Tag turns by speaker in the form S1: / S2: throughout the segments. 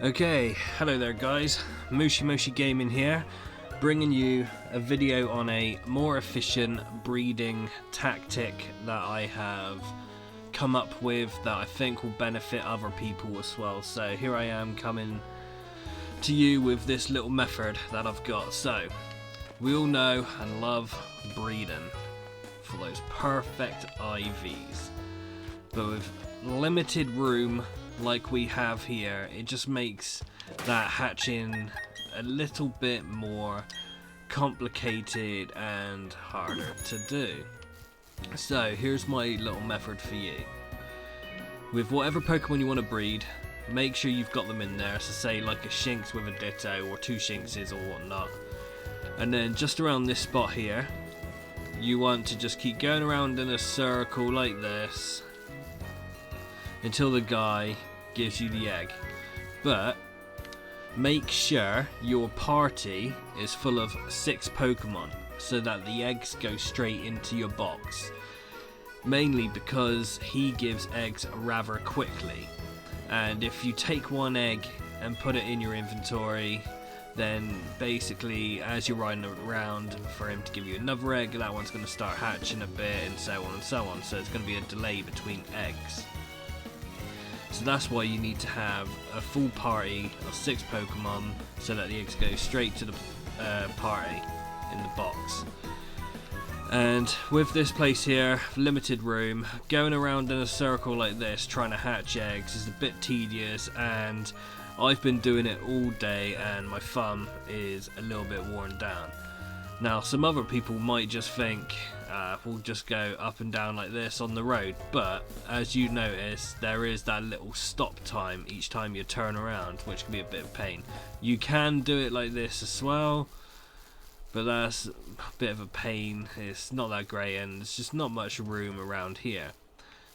S1: Okay, hello there guys, Moshi Gaming here, bringing you a video on a more efficient breeding tactic that I have come up with that I think will benefit other people as well. So here I am coming to you with this little method that I've got. So, we all know and love breeding for those perfect IVs, but with limited room like we have here, it just makes that hatching a little bit more complicated and harder to do. So here's my little method for you. With whatever Pokemon you want to breed, make sure you've got them in there, so say like a Shinx with a Ditto or two Shinxes or whatnot. And then just around this spot here, you want to just keep going around in a circle like this until the guy gives you the egg. But make sure your party is full of 6 Pokemon so that the eggs go straight into your box. Mainly because he gives eggs rather quickly, and if you take one egg and put it in your inventory, then basically as you're riding around for him to give you another egg, that one's going to start hatching a bit and so on and so on, so it's going to be a delay between eggs. So that's why you need to have a full party of 6 Pokemon so that the eggs go straight to the party in the box. And with this place here, limited room, going around in a circle like this trying to hatch eggs is a bit tedious, and I've been doing it all day and my thumb is a little bit worn down. Now some other people might just think we'll just go up and down like this on the road, but as you notice there is that little stop time each time you turn around, which can be a bit of pain. You can do it like this as well, but that's a bit of a pain. It's not that great and there's just not much room around here.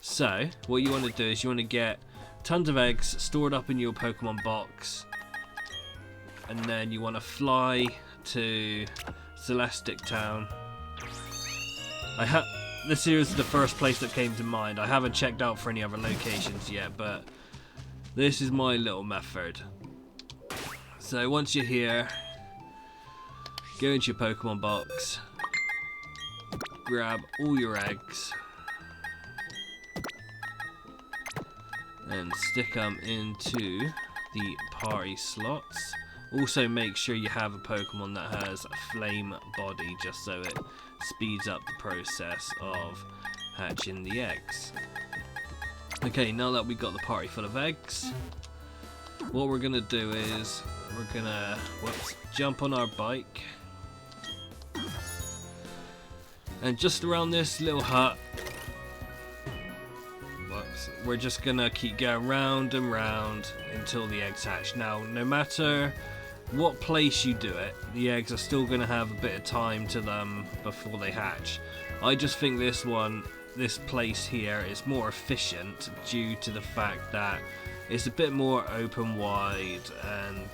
S1: So what you want to do is you want to get tons of eggs stored up in your Pokemon box, and then you want to fly to Celestic Town. This here is the first place that came to mind. I haven't checked out for any other locations yet, but this is my little method. So once you're here, go into your Pokemon box, grab all your eggs, and stick them into the party slots. Also make sure you have a Pokemon that has a flame body, just so it speeds up the process of hatching the eggs. Okay, now that we've got the party full of eggs, what we're gonna do is we're gonna jump on our bike, and just around this little hut, we're just gonna keep going round and round until the eggs hatch. Now, no matter what place you do it, the eggs are still gonna have a bit of time to them before they hatch. I just think this place here is more efficient due to the fact that it's a bit more open wide, and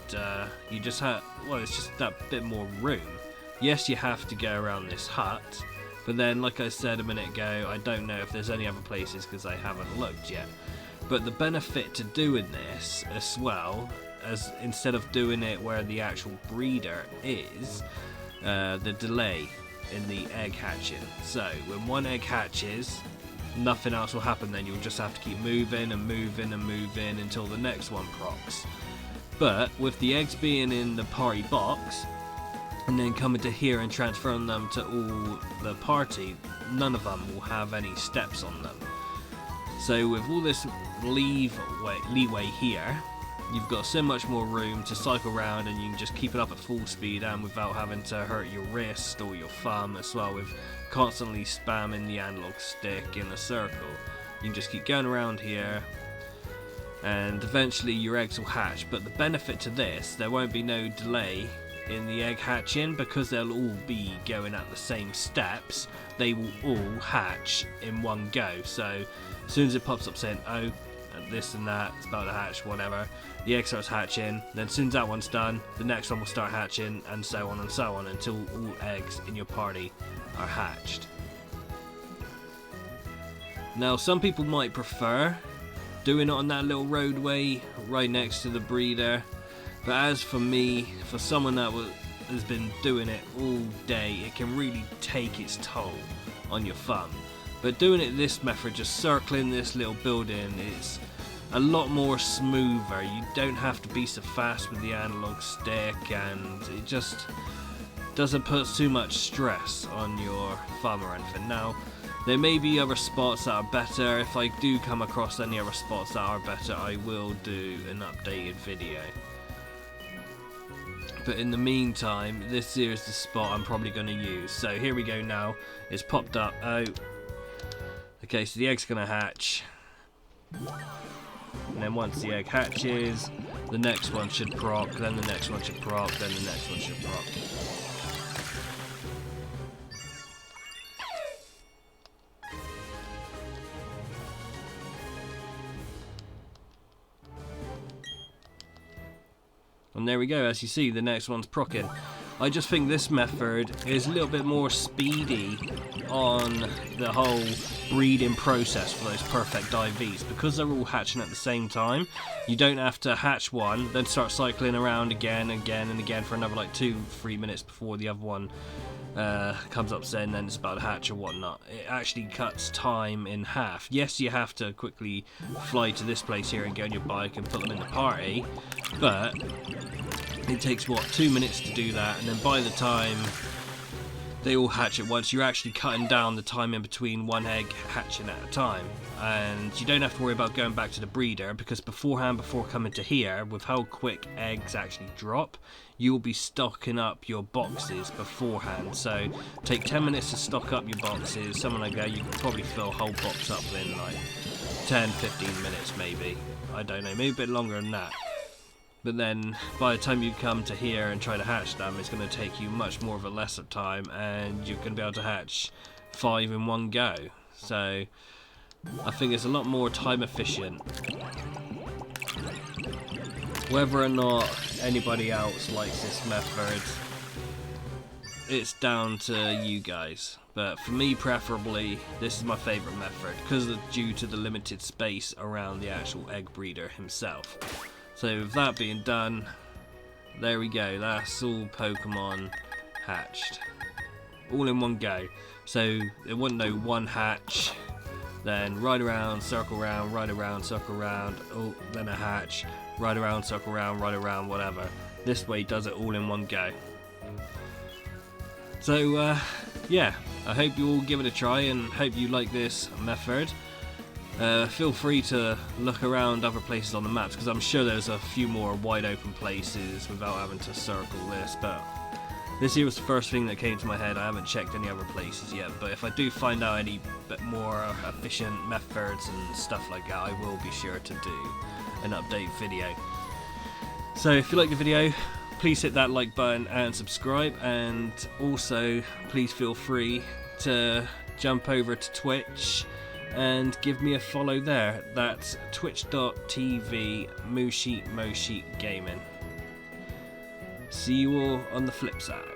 S1: you just have, well, it's just that bit more room. Yes, you have to go around this hut, but then, like I said a minute ago, I don't know if there's any other places because I haven't looked yet. But the benefit to doing this as well, as instead of doing it where the actual breeder is, the delay in the egg hatching. So when one egg hatches, nothing else will happen, then you'll just have to keep moving and moving and moving until the next one procs. But with the eggs being in the party box, and then coming to here and transferring them to all the party, none of them will have any steps on them. So with all this leeway here, you've got so much more room to cycle around, and you can just keep it up at full speed and without having to hurt your wrist or your thumb as well with constantly spamming the analog stick in a circle. You can just keep going around here and eventually your eggs will hatch. But the benefit to this, there won't be no delay in the egg hatching because they'll all be going at the same steps. They will all hatch in one go. So as soon as it pops up saying, oh, this and that, it's about to hatch, whatever, the egg starts hatching, then as soon as that one's done, the next one will start hatching, and so on until all eggs in your party are hatched. Now some people might prefer doing it on that little roadway right next to the breeder. But as for me, for someone that has been doing it all day, it can really take its toll on your thumb. But doing it this method, just circling this little building, is a lot more smoother. You don't have to be so fast with the analog stick, and it just doesn't put too much stress on your thumb or anything. Now, there may be other spots that are better. If I do come across any other spots that are better, I will do an updated video. But in the meantime, this here is the spot I'm probably going to use. So here we go now. It's popped up. Oh. Okay, so the egg's going to hatch. And then once the egg hatches, the next one should proc, then the next one should proc, then the next one should proc. And there we go, as you see, the next one's procking. I just think this method is a little bit more speedy on the whole breeding process for those perfect IVs. Because they're all hatching at the same time, you don't have to hatch one, then start cycling around again and again for another like 2-3 minutes before the other one comes up saying then it's about to hatch or whatnot. It actually cuts time in half. Yes, you have to quickly fly to this place here and get on your bike and put them in the party, but it takes, what, 2 minutes to do that, and then by the time they all hatch at once, you're actually cutting down the time in between one egg hatching at a time. And you don't have to worry about going back to the breeder, because beforehand, before coming to here, with how quick eggs actually drop, you will be stocking up your boxes beforehand. So take 10 minutes to stock up your boxes. Something like that, you can probably fill a whole box up in like 10-15 minutes maybe. I don't know, maybe a bit longer than that. But then by the time you come to here and try to hatch them, it's going to take you much more of a lesser time, and you're going to be able to hatch 5 in one go. So I think it's a lot more time efficient. Whether or not anybody else likes this method, it's down to you guys. But for me, preferably, this is my favourite method, because due to the limited space around the actual egg breeder himself. So with that being done, there we go, that's all Pokemon hatched. All in one go. So there wasn't no one hatch, then ride around, circle around, ride around, circle around, oh, then a hatch, ride around, circle around, ride around, whatever. This way does it all in one go. So yeah, I hope you all give it a try and hope you like this method. Feel free to look around other places on the maps, because I'm sure there's a few more wide open places without having to circle this, but this here was the first thing that came to my head. I haven't checked any other places yet, but if I do find out any bit more efficient methods and stuff like that, I will be sure to do an update video. So if you like the video, please hit that like button and subscribe, and also please feel free to jump over to Twitch and give me a follow there. That's twitch.tv Mushi Moshi Gaming. See you all on the flip side.